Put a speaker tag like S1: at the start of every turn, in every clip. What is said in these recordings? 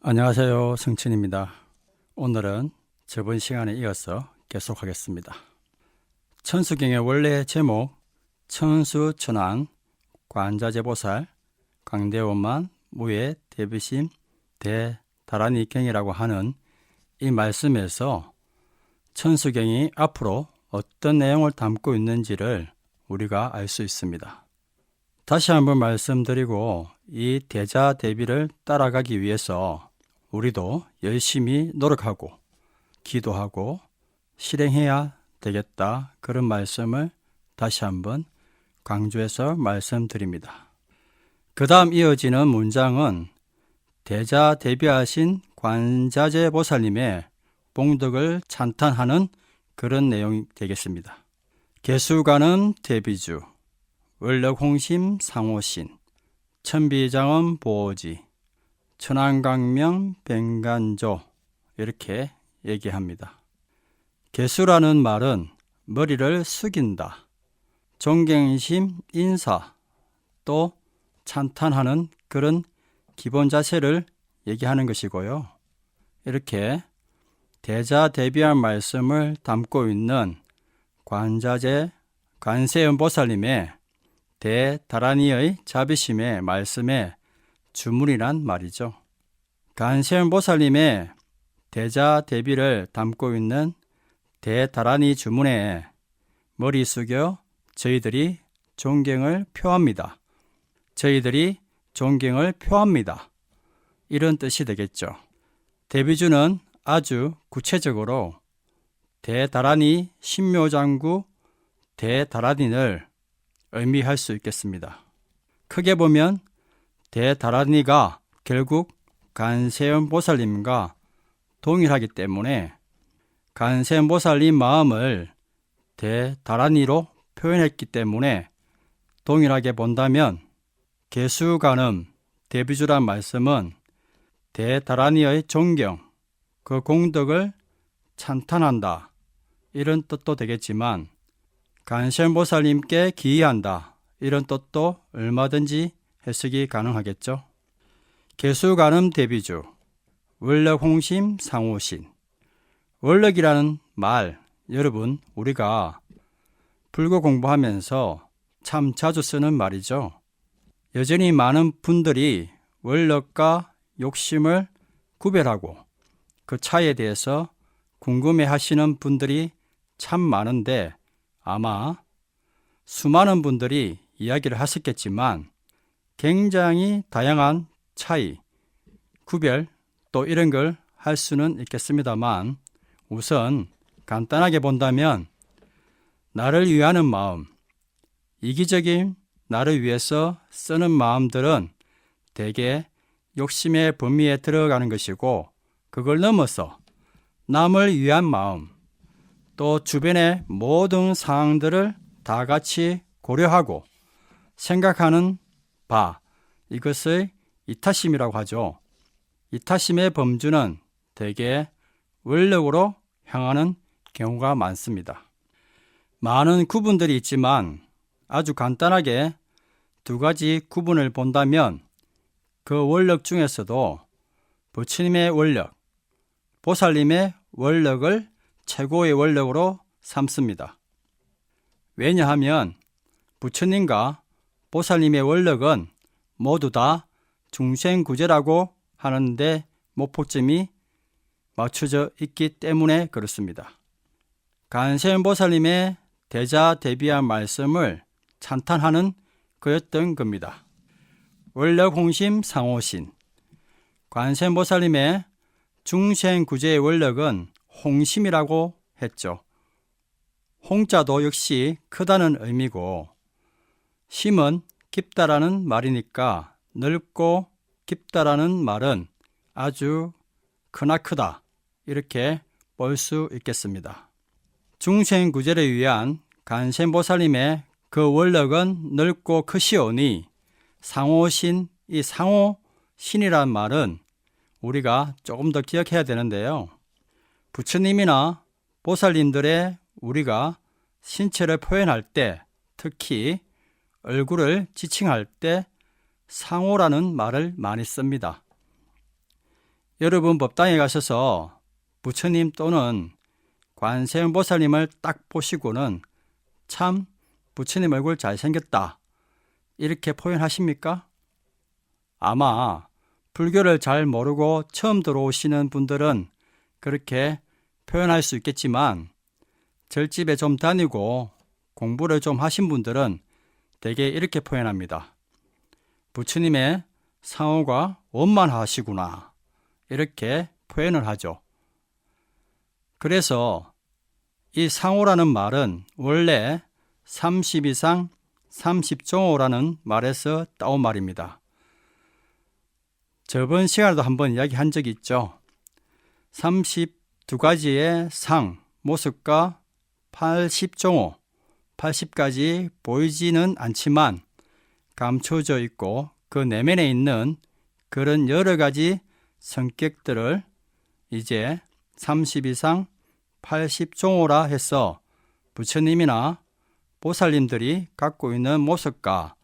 S1: 안녕하세요. 성춘입니다. 오늘은 저번 시간에 이어서 계속하겠습니다. 천수경의 원래 제목 천수천왕 관자재보살 광대원만 무예 대비심 대다란이경이라고 하는 이 말씀에서 천수경이 앞으로 어떤 내용을 담고 있는지를 우리가 알 수 있습니다. 다시 한번 말씀드리고 이 대자대비를 따라가기 위해서 우리도 열심히 노력하고 기도하고 실행해야 되겠다, 그런 말씀을 다시 한번 강조해서 말씀드립니다. 그 다음 이어지는 문장은 대자대비하신 관자재보살님의 봉덕을 찬탄하는 그런 내용이 되겠습니다. 개수가는 대비주, 원력홍심 상호신, 천비장엄 보오지, 천안강명 뱅간조, 이렇게 얘기합니다. 개수라는 말은 머리를 숙인다, 존경심 인사, 또 찬탄하는 그런 기본 자세를 얘기하는 것이고요. 이렇게 대자대비한 말씀을 담고 있는 관자재 관세음보살님의 대다란이의 자비심의 말씀에 주문이란 말이죠. 관세음보살님의 대자대비를 담고 있는 대다란이 주문에 머리 숙여 저희들이 존경을 표합니다. 저희들이 존경을 표합니다. 이런 뜻이 되겠죠. 대비주는 아주 구체적으로 대다란이 신묘장구 대다란이를 의미할 수 있겠습니다. 크게 보면 대다란이가 결국 관세음보살님과 동일하기 때문에 관세음보살님 마음을 대다란이로 표현했기 때문에 동일하게 본다면 개수간음 대비주란 말씀은 대다란이의 존경, 그 공덕을 찬탄한다, 이런 뜻도 되겠지만 관세음보살님께 기의한다, 이런 뜻도 얼마든지 해석이 가능하겠죠. 개수간음 대비주, 원력홍심 상호신. 원력이라는 말, 여러분 우리가 불교 공부하면서 참 자주 쓰는 말이죠. 여전히 많은 분들이 원력과 욕심을 구별하고 그 차이에 대해서 궁금해 하시는 분들이 참 많은데, 아마 수많은 분들이 이야기를 하셨겠지만 굉장히 다양한 차이, 구별, 또 이런 걸 할 수는 있겠습니다만, 우선 간단하게 본다면 나를 위하는 마음, 이기적인 나를 위해서 쓰는 마음들은 대개 욕심의 범위에 들어가는 것이고, 그걸 넘어서 남을 위한 마음, 또 주변의 모든 상황들을 다 같이 고려하고 생각하는 바, 이것을 이타심이라고 하죠. 이타심의 범주는 대개 원력으로 향하는 경우가 많습니다. 많은 구분들이 있지만 아주 간단하게 두 가지 구분을 본다면 그 원력 중에서도 부처님의 원력, 보살님의 원력을 최고의 원력으로 삼습니다. 왜냐하면 부처님과 보살님의 원력은 모두 다 중생구제라고 하는데 목포점이 맞춰져 있기 때문에 그렇습니다. 관세음보살님의 대자대비한 말씀을 찬탄하는 그였던 겁니다. 원력홍심 상호신. 관세음보살님의 중생구제의 원력은 홍심이라고 했죠. 홍자도 역시 크다는 의미고, 심은 깊다라는 말이니까 넓고 깊다라는 말은 아주 크나크다, 이렇게 볼 수 있겠습니다. 중생구제를 위한 관세음보살님의 그 원력은 넓고 크시오니 상호신, 이 상호신이란 말은 우리가 조금 더 기억해야 되는데요. 부처님이나 보살님들의 우리가 신체를 표현할 때, 특히 얼굴을 지칭할 때 상호라는 말을 많이 씁니다. 여러분 법당에 가셔서 부처님 또는 관세음보살님을 딱 보시고는 참 부처님 얼굴 잘생겼다 이렇게 표현하십니까? 아마 불교를 잘 모르고 처음 들어오시는 분들은 그렇게 표현할 수 있겠지만 절집에 좀 다니고 공부를 좀 하신 분들은 대개 이렇게 표현합니다. 부처님의 상호가 원만하시구나 이렇게 표현을 하죠. 그래서 이 상호라는 말은 원래 30이상 30종호라는 말에서 따온 말입니다. 저번 시간에도 한번 이야기한 적이 있죠. 32가지의 상, 모습과 80종호, 80가지 보이지는 않지만 감춰져 있고 그 내면에 있는 그런 여러 가지 성격들을 이제 30 이상 80종호라 해서 부처님이나 보살님들이 갖고 있는 모습과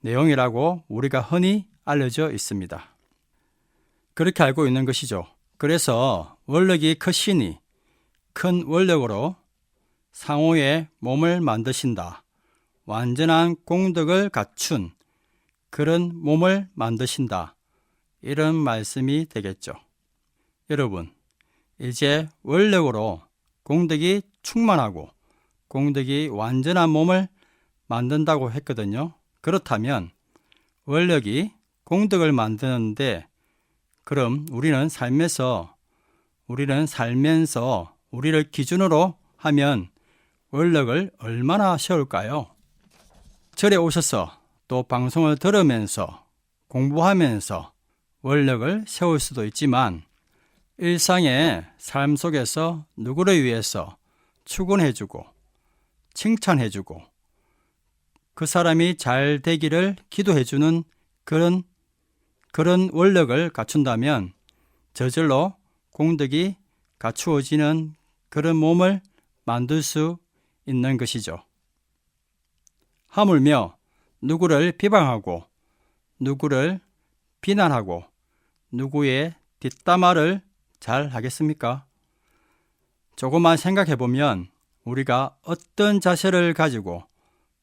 S1: 내용이라고 우리가 흔히 알려져 있습니다. 그렇게 알고 있는 것이죠. 그래서 원력이 크시니 큰 원력으로 상호의 몸을 만드신다. 완전한 공덕을 갖춘 그런 몸을 만드신다. 이런 말씀이 되겠죠. 여러분, 이제 원력으로 공덕이 충만하고 공덕이 완전한 몸을 만든다고 했거든요. 그렇다면 원력이 공덕을 만드는데 그럼 우리는 살면서 우리를 기준으로 하면 원력을 얼마나 세울까요? 절에 오셔서 또 방송을 들으면서 공부하면서 원력을 세울 수도 있지만 일상의 삶 속에서 누구를 위해서 축원해주고 칭찬해주고 그 사람이 잘 되기를 기도해주는 그런 원력을 갖춘다면 저절로 공덕이 갖추어지는 그런 몸을 만들 수 있는 것이죠. 하물며 누구를 비방하고 누구를 비난하고 누구의 뒷담화를 잘 하겠습니까? 조금만 생각해 보면 우리가 어떤 자세를 가지고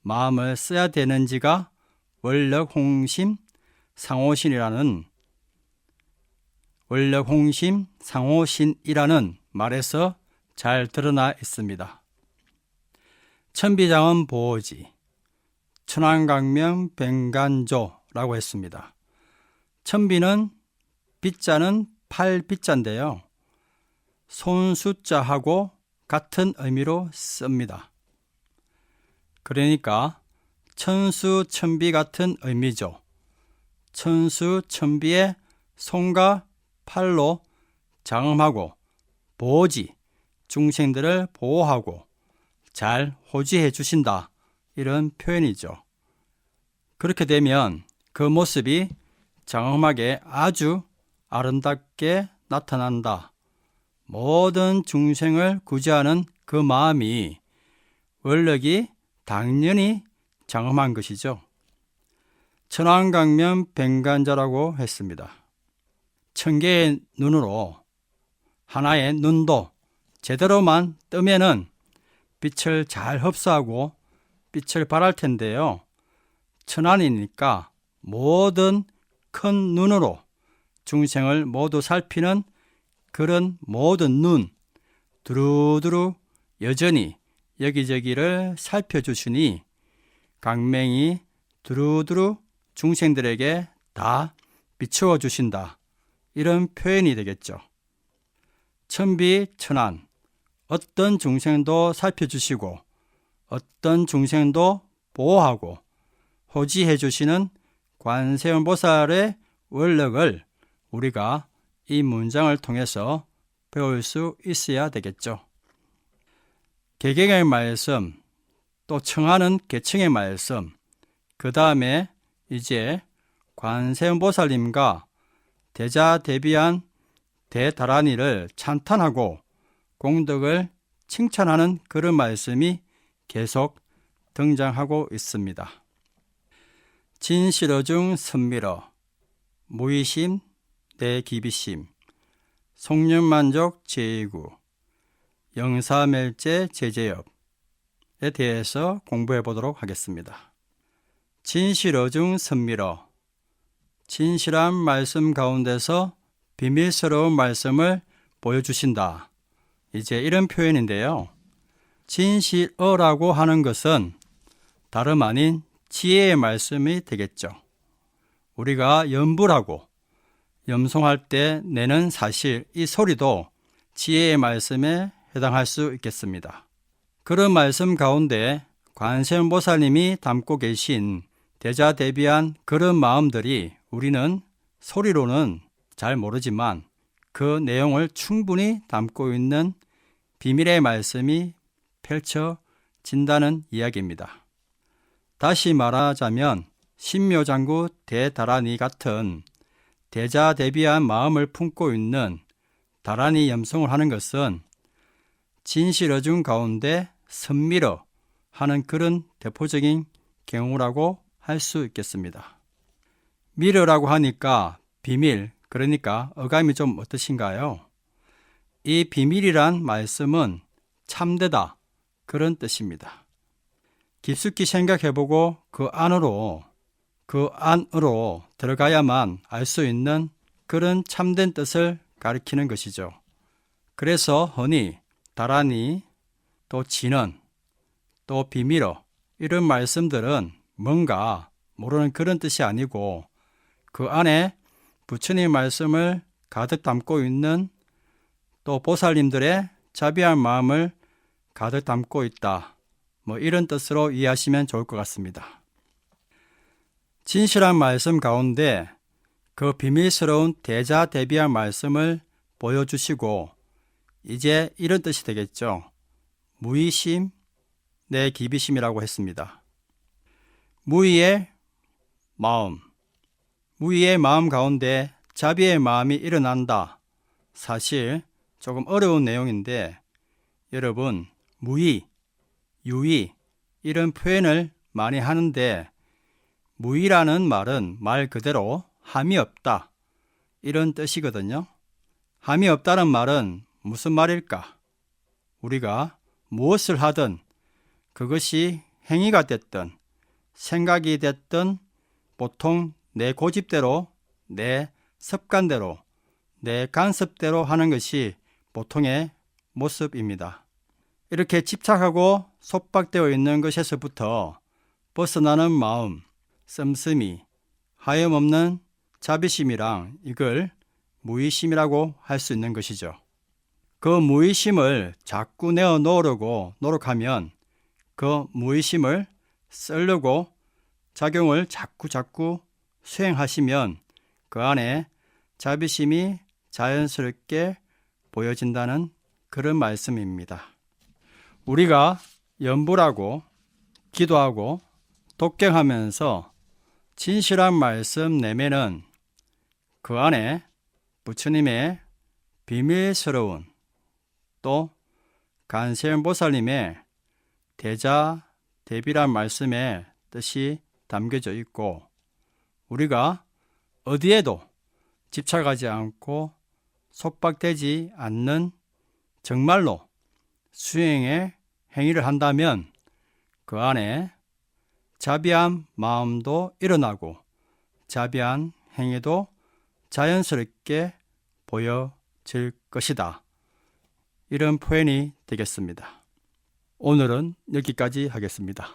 S1: 마음을 써야 되는지가 원력홍심 상호신이라는 말에서 잘 드러나 있습니다. 천비장은 보호지, 천왕강명 백간조라고 했습니다. 천비는 비자는 8비자인데요. 손숫자하고 같은 의미로 씁니다. 그러니까 천수천비 같은 의미죠. 천수천비의 손과 팔로 장엄하고 보호지, 중생들을 보호하고 잘 호지해 주신다. 이런 표현이죠. 그렇게 되면 그 모습이 장엄하게 아주 아름답게 나타난다. 모든 중생을 구제하는 그 마음이 원력이 당연히 장엄한 것이죠. 천왕강면 백간자라고 했습니다. 천개의 눈으로 하나의 눈도 제대로만 뜨면은 빛을 잘 흡수하고 빛을 발할 텐데요. 천안이니까 모든 큰 눈으로 중생을 모두 살피는 그런 모든 눈, 두루두루 여전히 여기저기를 살펴주시니 강맹이 두루두루 중생들에게 다 비추어 주신다. 이런 표현이 되겠죠. 천비천안, 어떤 중생도 살펴주시고 어떤 중생도 보호하고 호지해 주시는 관세음보살의 원력을 우리가 이 문장을 통해서 배울 수 있어야 되겠죠. 개경의 말씀, 또 청하는 계층의 말씀, 그 다음에 이제 관세음보살님과 대자대비한 대다란이를 찬탄하고 공덕을 칭찬하는 그런 말씀이 계속 등장하고 있습니다. 진실어중 선밀어 무의심 내 기비심, 속륜만족 제2구, 영사멸제 제재엽에 대해서 공부해 보도록 하겠습니다. 진실어중 선밀어, 진실한 말씀 가운데서 비밀스러운 말씀을 보여주신다. 이제 이런 표현인데요. 진실어라고 하는 것은 다름 아닌 지혜의 말씀이 되겠죠. 우리가 염불하고 염송할 때 내는 사실, 이 소리도 지혜의 말씀에 해당할 수 있겠습니다. 그런 말씀 가운데 관세음보살님이 담고 계신 대자대비한 그런 마음들이 우리는 소리로는 잘 모르지만 그 내용을 충분히 담고 있는 비밀의 말씀이 펼쳐진다는 이야기입니다. 다시 말하자면 신묘장구 대다라니 같은 대자대비한 마음을 품고 있는 다라니 염송을 하는 것은 진실어중 가운데 선밀어 하는 그런 대표적인 경우라고 할 수 있겠습니다. 밀어라고 하니까 비밀, 그러니까 어감이 좀 어떠신가요? 이 비밀이란 말씀은 참되다, 그런 뜻입니다. 깊숙이 생각해보고 그 안으로 들어가야만 알 수 있는 그런 참된 뜻을 가리키는 것이죠. 그래서 흔히 다라니, 또 진언, 또 비밀어 이런 말씀들은 뭔가 모르는 그런 뜻이 아니고 그 안에 부처님 말씀을 가득 담고 있는 또 보살님들의 자비한 마음을 가득 담고 있다. 이런 뜻으로 이해하시면 좋을 것 같습니다. 진실한 말씀 가운데 그 비밀스러운 대자대비한 말씀을 보여주시고 이제 이런 뜻이 되겠죠. 무의심, 내 기비심이라고 했습니다. 무의의 마음 가운데 자비의 마음이 일어난다. 사실 조금 어려운 내용인데 여러분 무의, 유의 이런 표현을 많이 하는데 무의라는 말은 말 그대로 함이 없다 이런 뜻이거든요. 함이 없다는 말은 무슨 말일까? 우리가 무엇을 하든 그것이 행위가 됐든 생각이 됐든 보통 내 고집대로, 내 습관대로, 내 간섭대로 하는 것이 보통의 모습입니다. 이렇게 집착하고 속박되어 있는 것에서부터 벗어나는 마음, 씀씀이, 하염없는 자비심이랑 이걸 무의심이라고 할 수 있는 것이죠. 그 무의심을 자꾸 내어놓으려고 노력하면 그 무의심을 쓰려고 작용을 자꾸 수행하시면 그 안에 자비심이 자연스럽게 보여진다는 그런 말씀입니다. 우리가 염불하고 기도하고 독경하면서 진실한 말씀 내면은 그 안에 부처님의 비밀스러운 또 관세음보살님의 대자대비란 말씀의 뜻이 담겨져 있고 우리가 어디에도 집착하지 않고 속박되지 않는 정말로 수행의 행위를 한다면 그 안에 자비한 마음도 일어나고 자비한 행위도 자연스럽게 보여질 것이다. 이런 표현이 되겠습니다. 오늘은 여기까지 하겠습니다.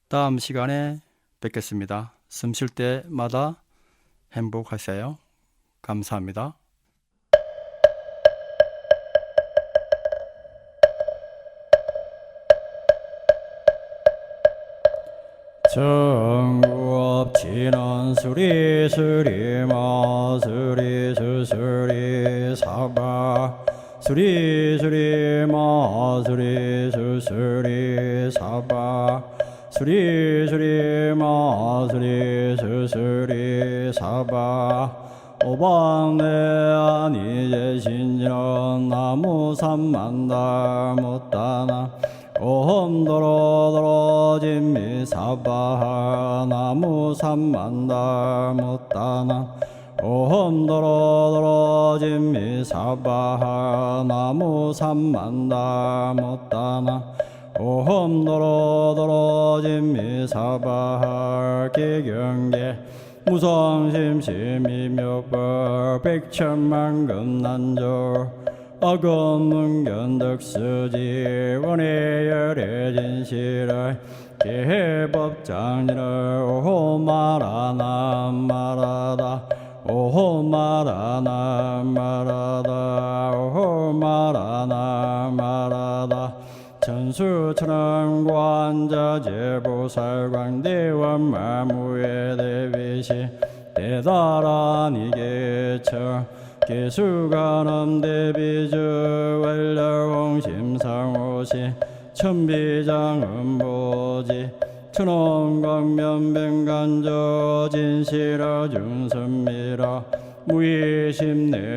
S1: 다음 시간에 뵙겠습니다. 숨 쉴 때마다 행복하세요. 감사합니다. 정구업 진원 수리 수리마 수리 수수리 사바 수리 수리마 수리 수수리 사바 수리 수리마 수리 수수리 사바 오방내 아니제 신전 나무 삼만다 못다나 오험도로 진미사바 나무 삼만다 못다나 오홈도로도로 진미사바하 나무 삼만다 못다나 오홈도로도로 진미사바하 기경계 무성심심이묘법 백천만금난조 어금문견덕수지 원해열애진시를 계법장리를 오호마라나 마라다 오호마라나 마라다 오호마라나 마라다 천수천왕관자제보살광대원마무에 대비시 대다란 이계처 계수가람 대비주 원려공심상호시 천비장음보지 천원광면변간조 진시라 중선미라 무의심내기비신